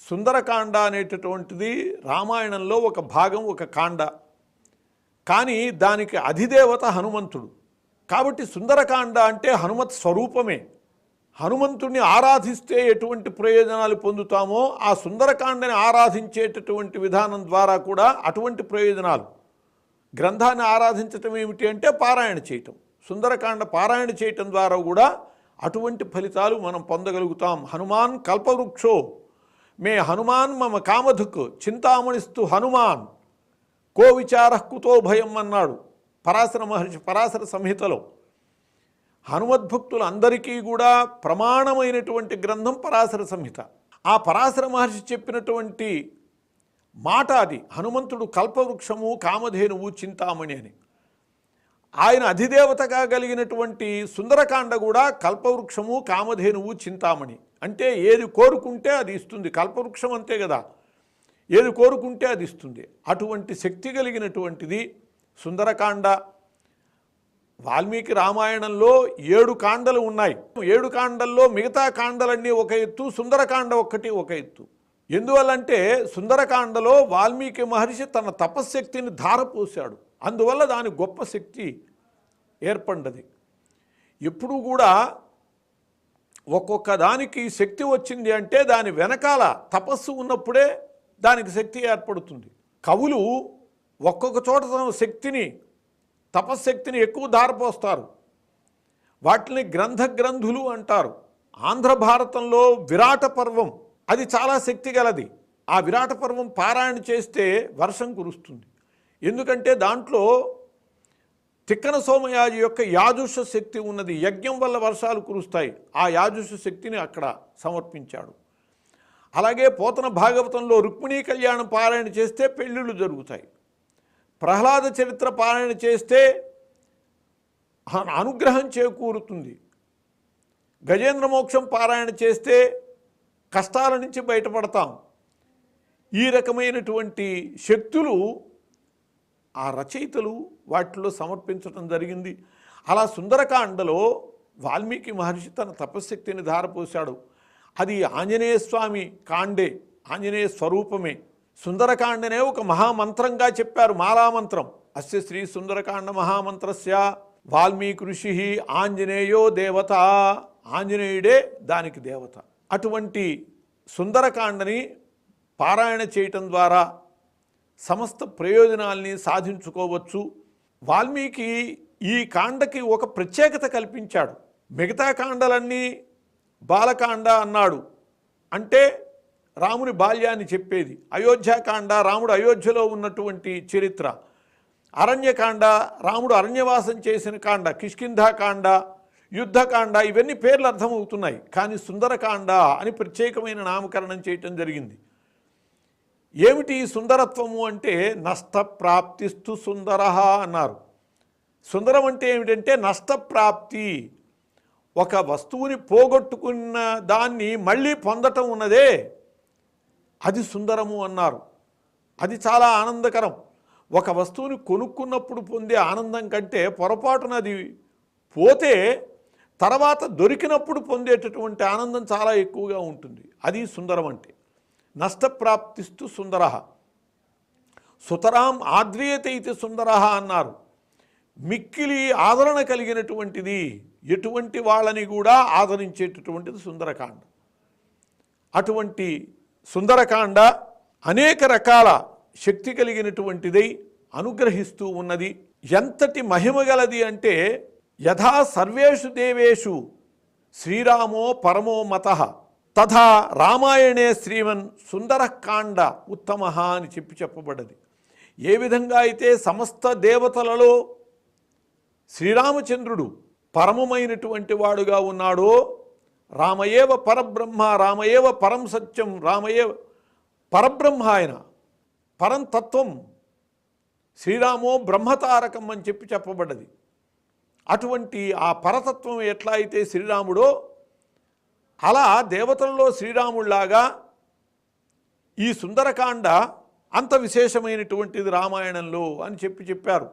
సుందరకాండ అనేటటువంటిది రామాయణంలో ఒక భాగం, ఒక కాండ. కానీ దానికి అధిదేవత హనుమంతుడు. కాబట్టి సుందరకాండ అంటే హనుమత్ స్వరూపమే. హనుమంతుడిని ఆరాధిస్తే ఎటువంటి ప్రయోజనాలు పొందుతామో ఆ సుందరకాండని ఆరాధించేటటువంటి విధానం ద్వారా కూడా అటువంటి ప్రయోజనాలు. గ్రంథాన్ని ఆరాధించటం ఏమిటి అంటే పారాయణ చేయటం. సుందరకాండ పారాయణ చేయటం ద్వారా కూడా అటువంటి ఫలితాలు మనం పొందగలుగుతాం. హనుమాన్ కల్పవృక్షో మే హనుమాన్ మమ కామధుక్ చింతామణిస్తు హనుమాన్ కో విచార కుతో భయం అన్నాడు పరాశర మహర్షి పరాశర సంహితలో. హనుమద్భక్తులందరికీ కూడా ప్రమాణమైనటువంటి గ్రంథం పరాశర సంహిత. ఆ పరాశర మహర్షి చెప్పినటువంటి మాట అది. హనుమంతుడు కల్పవృక్షము, కామధేనువు, చింతామణి అని. ఆయన అధిదేవతగా కలిగినటువంటి సుందరకాండ కూడా కల్పవృక్షము, కామధేనువు, చింతామణి. అంటే ఏది కోరుకుంటే అది ఇస్తుంది. కల్పవృక్షం అంతే కదా, ఏది కోరుకుంటే అది ఇస్తుంది. అటువంటి శక్తి కలిగినటువంటిది సుందరకాండ. వాల్మీకి రామాయణంలో 7 కాండలు ఉన్నాయి. 7 కాండల్లో మిగతా కాండలన్నీ ఒక ఎత్తు, సుందరకాండ ఒక్కటి ఒక ఎత్తు. ఎందువల్లంటే సుందరకాండలో వాల్మీకి మహర్షి తన తపశ్శక్తిని ధారపోశాడు. అందువల్ల దాని గొప్ప శక్తి ఏర్పడ్డది. ఎప్పుడూ కూడా ఒక్కొక్క దానికి శక్తి వచ్చింది అంటే దాని వెనకాల తపస్సు ఉన్నప్పుడే దానికి శక్తి ఏర్పడుతుంది. కవులు ఒక్కొక్క చోట తన శక్తిని, తపశ్శక్తిని ఎక్కువ ధారపోస్తారు. వాటిని గ్రంథులు అంటారు. ఆంధ్ర భారతంలో విరాట పర్వం అది చాలా శక్తి గలది. ఆ విరాట పర్వం పారాయణ చేస్తే వర్షం కురుస్తుంది. ఎందుకంటే దాంట్లో తిక్కన సోమయాజి యొక్క యాజుష శక్తి ఉన్నది. యజ్ఞం వల్ల వర్షాలు కురుస్తాయి. ఆ యాజుష శక్తిని అక్కడ సమర్పించాడు. అలాగే పోతన భాగవతంలో రుక్మిణీ కళ్యాణం పారాయణ చేస్తే పెళ్ళిళ్ళు జరుగుతాయి. ప్రహ్లాద చరిత్ర పారాయణ చేస్తే అనుగ్రహం చేకూరుతుంది. గజేంద్ర మోక్షం పారాయణ చేస్తే కష్టాల నుంచి బయటపడతాం. ఈ రకమైనటువంటి శక్తులు ఆ రచయితలు వాటిలో సమర్పించడం జరిగింది. అలా సుందరకాండలో వాల్మీకి మహర్షి తన తపశ్శక్తిని ధారపోశాడు. అది ఆంజనేయ స్వామి కాండే, ఆంజనేయ స్వరూపమే. సుందరకాండనే ఒక మహామంత్రంగా చెప్పారు, మాలామంత్రం. అస్య శ్రీ సుందరకాండ మహామంత్రస్య వాల్మీకి ఋషి ఆంజనేయో దేవత. ఆంజనేయుడే దానికి దేవత. అటువంటి సుందరకాండని పారాయణ చేయటం ద్వారా సమస్త ప్రయోజనాల్ని సాధించుకోవచ్చు. వాల్మీకి ఈ కాండకి ఒక ప్రత్యేకత కల్పించాడు. మిగతా కాండలన్నీ బాలకాండ అన్నాడు, అంటే రాముని బాల్యాన్ని చెప్పేది. అయోధ్యాకాండ రాముడు అయోధ్యలో ఉన్నటువంటి చరిత్ర. అరణ్యకాండ రాముడు అరణ్యవాసం చేసిన కాండ. కిష్కింధాకాండ, యుద్ధకాండ, ఇవన్నీ పేర్లు అర్థమవుతున్నాయి. కానీ సుందరకాండ అని ప్రత్యేకమైన నామకరణం చేయటం జరిగింది. ఏమిటి సుందరత్వము అంటే నష్టప్రాప్తిస్తు సుందర అన్నారు. సుందరం అంటే ఏమిటంటే నష్టప్రాప్తి. ఒక వస్తువుని పోగొట్టుకున్న దాన్ని మళ్ళీ పొందటం ఉన్నదే, అది సుందరము అన్నారు. అది చాలా ఆనందకరం. ఒక వస్తువుని కొనుక్కున్నప్పుడు పొందే ఆనందం కంటే పొరపాటున అది పోతే తర్వాత దొరికినప్పుడు పొందేటటువంటి ఆనందం చాలా ఎక్కువగా ఉంటుంది. అది సుందరం అంటే. నష్టప్రాప్తిస్తు సుందర. సుతరాం ఆద్రియత ఇది సుందర అన్నారు. మిక్కిలి ఆదరణ కలిగినటువంటిది, ఎటువంటి వాళ్ళని కూడా ఆదరించేటటువంటిది సుందరకాండ. అటువంటి సుందరకాండ అనేక రకాల శక్తి కలిగినటువంటిదై అనుగ్రహిస్తూ ఉన్నది. ఎంతటి మహిమ గలది అంటే యథా సర్వేషు దేవేషు శ్రీరామో పరమో మతః తథా రామాయణే శ్రీమన్ సుందరకాండ ఉత్తమః అని చెప్పబడ్డది. ఏ విధంగా అయితే సమస్త దేవతలలో శ్రీరామచంద్రుడు పరమమైనటువంటి వాడుగా ఉన్నాడో, రామయేవ పరబ్రహ్మ, రామయేవ పరం సత్యం, రామయేవ పరబ్రహ్మ, ఆయన పరంతత్వం, శ్రీరామో బ్రహ్మతారకం అని చెప్పబడ్డది. అటువంటి ఆ పరతత్వం ఎట్లా అయితే శ్రీరాముడో అలా దేవతల్లో శ్రీరాముడిలాగా ఈ సుందరకాండ అంత విశేషమైనటువంటిది రామాయణంలో అని చెప్పారు.